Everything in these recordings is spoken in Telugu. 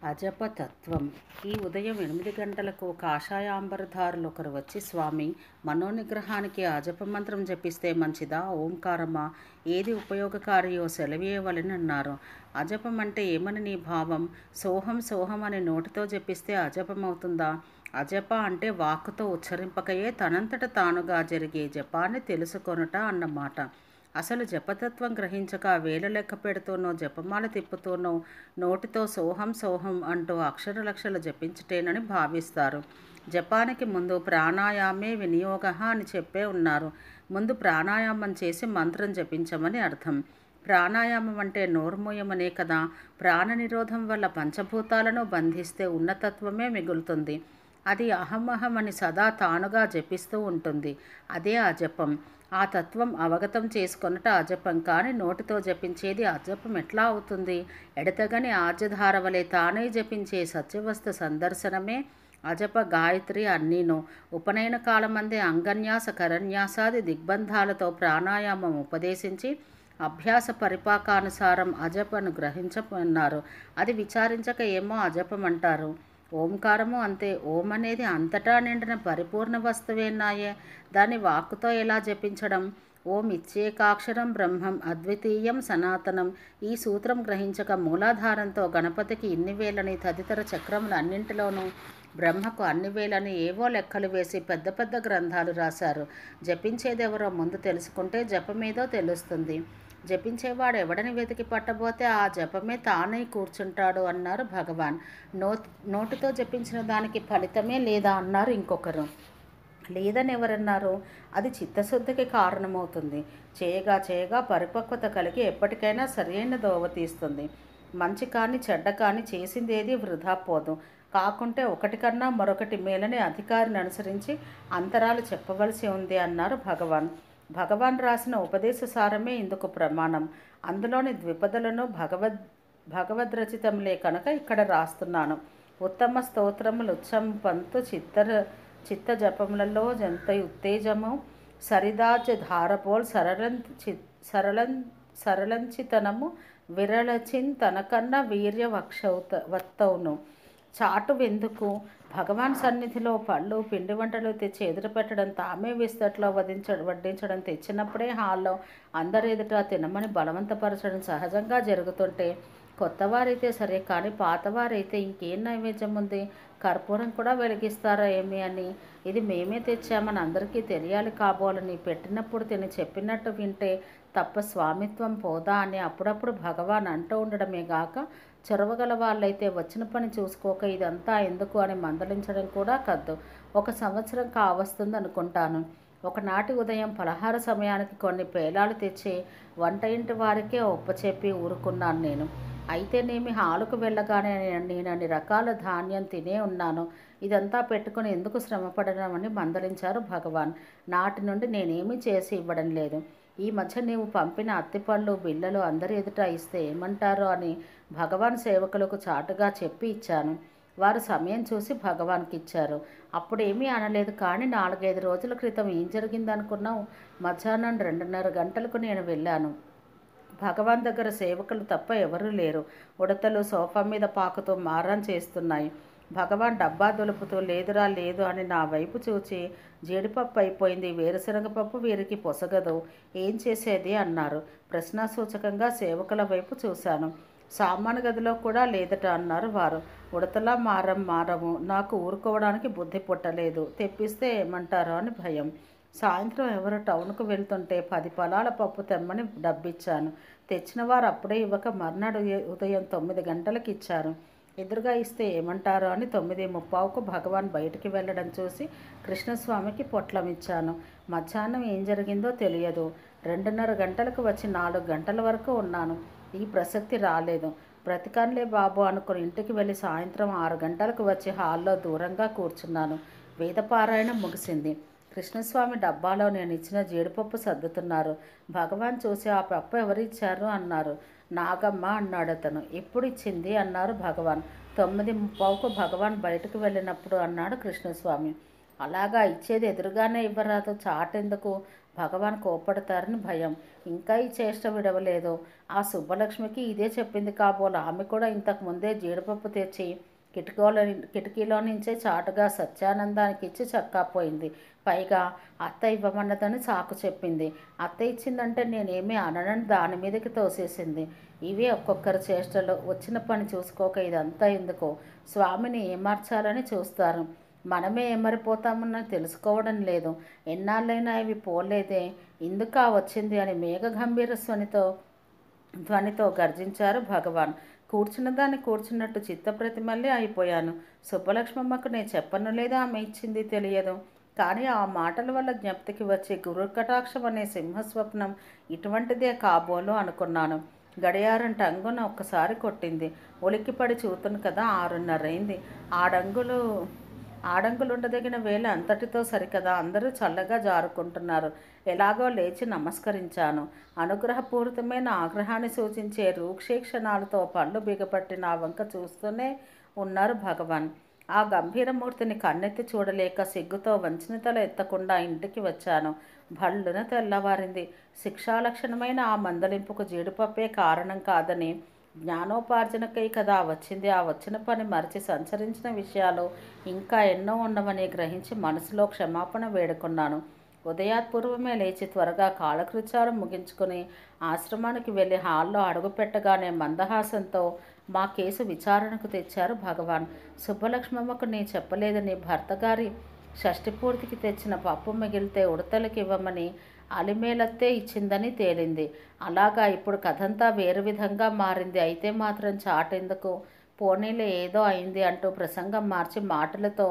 అజపతత్వం. ఈ ఉదయం 8 గంటలకు కాషాయాంబరధారులు ఒకరు వచ్చి, స్వామి, మనోనిగ్రహానికి అజప మంత్రం జపిస్తే మంచిదా, ఓంకారమా, ఏది ఉపయోగకారియో సెలవీయవలని అన్నారు. అజపం అంటే ఏమని నీ భావం? సోహం సోహం అని నోటితో జపిస్తే అజపమవుతుందా? అజప అంటే వాక్కుతో ఉచ్చరింపకయే తనంతట తానుగా జరిగే జపాన్ని తెలుసుకొనుట అన్నమాట. అసలు జపతత్వం గ్రహించక వేల లెక్క పెడుతూనో జపమాల తిప్పుతూనో నోటితో సోహం సోహం అంటూ అక్షరలక్షలు జపించుటేనని భావిస్తారు. జపానికి ముందు ప్రాణాయామే వినియోగ అని చెప్పే ఉన్నారు. ముందు ప్రాణాయామం చేసి మంత్రం జపించమని అర్థం. ప్రాణాయామం అంటే నోర్మూయమనే కదా. ప్రాణ నిరోధం వల్ల పంచభూతాలను బంధిస్తే ఉన్నతత్వమే మిగులుతుంది. అది అహం అని సదా తానుగా జపిస్తూ ఉంటుంది. అదే అజపం. ఆ తత్వం అవగతం చేసుకొనుట అజపం. కానీ నోటితో జపించేది అజపం ఎట్లా అవుతుంది? ఎడతెగని ఆజ్యధార వలె తానై జపించే సత్యవస్తు సందర్శనమే అజప గాయత్రి అన్నీను. ఉపనయన కాలమందే అంగన్యాస కరన్యాసాది దిగ్బంధాలతో ప్రాణాయామం ఉపదేశించి అభ్యాస పరిపాకానుసారం అజపను గ్రహించమన్నారు. అది విచారించక ఏమో అజపం అంటారు. ఓంకారము అంతే. ఓం అనేది అంతటా నిండిన పరిపూర్ణ వస్తువేనాయే. దాన్ని వాక్కుతో ఎలా జపించడం? ఓం ఇచ్చేకాక్షరం బ్రహ్మం అద్వితీయం సనాతనం. ఈ సూత్రం గ్రహించక మూలాధారంతో గణపతికి ఇన్ని వేలని, తదితర చక్రములన్నింటిలోనూ బ్రహ్మకు అన్ని వేలని ఏవో లెక్కలు వేసి పెద్ద పెద్ద గ్రంథాలు రాశారు. జపించేదెవరో ముందు తెలుసుకుంటే జపమేదో తెలుస్తుంది. జపించేవాడు ఎవడని వెతికి పట్టబోతే ఆ జపమే తానై కూర్చుంటాడు అన్నారు భగవాన్. నోటితో జపించిన దానికి ఫలితమే లేదా అన్నారు ఇంకొకరు. లేదని ఎవరన్నారు? అది చిత్తశుద్ధికి కారణమవుతుంది. చేయగా చేయగా పరిపక్వత కలిగి ఎప్పటికైనా సరైన దోవ తీస్తుంది. మంచి కానీ చెడ్డ కానీ చేసిందేది వృధా పోదు. కాకుంటే ఒకటి కన్నా మరొకటి మేలని అధికారిని అనుసరించి అంతరాలు చెప్పవలసి ఉంది అన్నారు భగవాన్. భగవాన్ రాసిన ఉపదేశ సారమే ఇందుకు ప్రమాణం. అందులోని ద్విపదలను భగవద్రచితంలే కనుక ఇక్కడ రాస్తున్నాను. ఉత్తమ స్తోత్రములు ఉచ్చంపంతు చిత్త జపములలో జంత ఉత్తేజము సరిదాచ ధారపోల్ సరళంచితనము విరళచిన్ తనకన్నా వీర్య వత్తవును. చాటు వెందుకు? భగవాన్ సన్నిధిలో పళ్ళు పిండి వంటలు తెచ్చి ఎదురుపెట్టడం, తామే విస్తట్లో వడ్డించడం, తెచ్చినప్పుడే హాల్లో అందరి ఎదుట తినమని బలవంతపరచడం సహజంగా జరుగుతుంటే కొత్తవారైతే సరే, కానీ పాతవారైతే ఇంకేం నైవేద్యం ఉంది? కర్పూరం కూడా వెలిగిస్తారా ఏమి అని? ఇది మేమే తెచ్చామని అందరికీ తెలియాలి కాబోలని పెట్టినప్పుడు తిని చెప్పినట్టు వింటే తప్ప స్వామిత్వం పోదా అని అప్పుడప్పుడు భగవాన్ అంటూ ఉండడమే గాక, చొరవగల వాళ్ళైతే వచ్చిన పని చూసుకోక ఇదంతా ఎందుకు అని మందలించడం కూడా కద్దు. 1 సంవత్సరం కావస్తుంది అనుకుంటాను. ఒకనాటి ఉదయం పలహార సమయానికి కొన్ని పేలాలు తెచ్చి వంట ఇంటి వారికే ఒప్పచెప్పి ఊరుకున్నాను నేను. అయితేనేమి హాలుకు వెళ్ళగానే నేనన్ని రకాల ధాన్యం తినే ఉన్నాను. ఇదంతా పెట్టుకుని ఎందుకు శ్రమపడడం అని మందలించారు భగవాన్. నాటి నుండి నేనేమీ చేసి ఇవ్వడం లేదు. ఈ మధ్య నీవు పంపిన అత్తిపళ్ళు బిళ్ళలు అందరి ఎదుట ఇస్తే ఏమంటారో అని భగవాన్ సేవకులకు చాటుగా చెప్పి ఇచ్చాను. వారు సమయం చూసి భగవాన్కి ఇచ్చారు. అప్పుడేమీ అనలేదు. కానీ 4-5 రోజుల క్రితం ఏం జరిగిందనుకున్నావు? మధ్యాహ్నం 2:30 గంటలకు నేను వెళ్ళాను. భగవాన్ దగ్గర సేవకులు తప్ప ఎవరూ లేరు. ఉడతలు సోఫా మీద పాకుతూ మారం చేస్తున్నాయి. భగవాన్ డబ్బా దులుపుతూ లేదురా లేదు అని నా వైపు చూచి, జీడిపప్పు అయిపోయింది, వేరుశనగ పప్పు వీరికి పొసగదు, ఏం చేసేది అన్నారు. ప్రశ్నాసూచకంగా సేవకుల వైపు చూశాను. సామాను గదిలో కూడా లేదట అన్నారు వారు. ఉడతలా మారము. నాకు ఊరుకోవడానికి బుద్ధి పుట్టలేదు. తెప్పిస్తే ఏమంటారో అని భయం. సాయంత్రం ఎవరు టౌన్కు వెళ్తుంటే 10 పలాల పప్పు తెమ్మని డబ్బిచ్చాను. తెచ్చిన వారు అప్పుడే ఇవ్వక మర్నాడు ఉదయం 9 గంటలకు ఇచ్చారు. ఎదురుగా ఇస్తే ఏమంటారో అని 9:30కు భగవాన్ బయటికి వెళ్ళడం చూసి కృష్ణస్వామికి పొట్లం ఇచ్చాను. మధ్యాహ్నం ఏం జరిగిందో తెలియదు. 2:30 గంటలకు వచ్చి 4 గంటల వరకు ఉన్నాను. ఈ ప్రసక్తి రాలేదు. బ్రతికాన్లే బాబు అనుకుని ఇంటికి వెళ్ళి సాయంత్రం 6 గంటలకు వచ్చి హాల్లో దూరంగా కూర్చున్నాను. వేదపారాయణం ముగిసింది. కృష్ణస్వామి డబ్బాలో నేను ఇచ్చిన జీడిపప్పు సర్దుతున్నారు. భగవాన్ చూసి, ఆ పప్పు ఎవరిచ్చారు అన్నారు. నాగమ్మ అన్నాడు అతను. ఎప్పుడు ఇచ్చింది అన్నారు భగవాన్. 9:30కు భగవాన్ బయటకు వెళ్ళినప్పుడు అన్నాడు కృష్ణస్వామి. అలాగా, ఇచ్చేది ఎదురుగానే ఇవ్వరాదు, చాటెందుకు? భగవాన్ కోపడతారని భయం. ఇంకా ఈ చేష్ట విడవలేదు. ఆ సుబ్బలక్ష్మికి ఇదే చెప్పింది కాబోలు. ఆమె కూడా ఇంతకు ముందే జీడిపప్పు తెచ్చి కిటికీలో నుంచే చాటుగా సత్యానందానికి ఇచ్చి చక్కాపోయింది. పైగా అత్త ఇవ్వమన్నదని సాకు చెప్పింది. అత్త ఇచ్చిందంటే నేనేమీ అననని దాని మీదకి తోసేసింది. ఇవే ఒక్కొక్కరి చేష్టలు. వచ్చిన పని చూసుకోక ఇదంతా ఎందుకో. స్వామిని ఏమార్చాలని చూస్తారు. మనమే ఏమరిపోతామని తెలుసుకోవడం లేదు. ఎన్నాళ్ళైనా ఇవి పోలేదే, ఇందుకా వచ్చింది అని మేఘ గంభీర ధ్వనితో గర్జించారు భగవాన్. కూర్చున్న దాన్ని కూర్చున్నట్టు చిత్తప్రతిమల్లే అయిపోయాను. సుబ్బలక్ష్మమ్మకు నేను చెప్పను లేదా ఆమె ఇచ్చింది తెలియదు. కానీ ఆ మాటల వల్ల జ్ఞప్తికి వచ్చి గురుకటాక్షం అనే సింహస్వప్నం ఇటువంటిదే కాబోలు అనుకున్నాను. గడియారం టంగున ఒక్కసారి కొట్టింది. ఉలిక్కిపడి చూతును కదా, 6:30 అయింది. ఆడంగులుండదగిన వేళ అంతటితో సరికదా. అందరూ చల్లగా జారుకుంటున్నారు. ఎలాగో లేచి నమస్కరించాను. అనుగ్రహపూరితమైన ఆగ్రహాన్ని సూచించే రూక్షీక్షణాలతో పళ్ళు బిగపట్టి నా వంక చూస్తూనే ఉన్నారు భగవాన్. ఆ గంభీరమూర్తిని కన్నెత్తి చూడలేక సిగ్గుతో వంచిన తల ఎత్తకుండా ఇంటికి వచ్చాను. భళ్ళున తెల్లవారింది. శిక్షాలక్షణమైన ఆ మందలింపుకు జీడిపప్పే కారణం కాదని, జ్ఞానోపార్జనకై కదా వచ్చింది. ఆ వచ్చిన పని మరిచి సంచరించిన విషయాలు ఇంకా ఎన్నో ఉండవని గ్రహించి మనసులో క్షమాపణ వేడుకున్నాను. ఉదయాత్పూర్వమే లేచి త్వరగా కాలకృత్యాలు ముగించుకుని ఆశ్రమానికి వెళ్ళి హాల్లో అడుగుపెట్టగానే మందహాసంతో మా కేసు విచారణకు తెచ్చారు భగవాన్. సుబ్బలక్ష్మమ్మకు నీ చెప్పలేదని భర్తగారి షష్ఠిపూర్తికి తెచ్చిన పప్పు మిగిలితే ఉడతలకి ఇవ్వమని అలిమేలత్తే ఇచ్చిందని తేలింది. అలాగా ఇప్పుడు కథంతా వేరు విధంగా మారింది. అయితే మాత్రం చాటెందుకు, పోనీలే ఏదో అయింది అంటూ ప్రసంగం మార్చి మాటలతో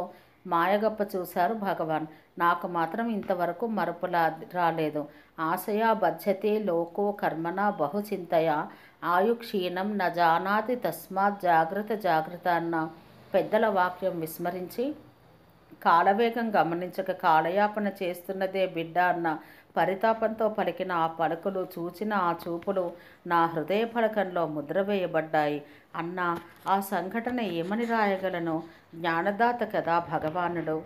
మాయగప్ప చూశారు భగవాన్. నాకు మాత్రం ఇంతవరకు మరుపులా రాలేదు. ఆశయా బధ్యతే లోకో కర్మణ బహుచింతయ ఆయుక్షీణం న జానాతి తస్మాత్ జాగ్రత్త జాగ్రత్త అన్న పెద్దల వాక్యం విస్మరించి, కాలవేగం గమనించక కాలయాపన చేస్తున్నదే బిడ్డ అన్న పరితాపంతో పలికిన ఆ పలుకులు, చూచిన ఆ చూపులు నా హృదయ ఫలకంలో ముద్ర వేయబడ్డాయి. అన్న ఆ సంఘటన ఏమని రాయగలను? జ్ఞానదాత కదా భగవానుడు.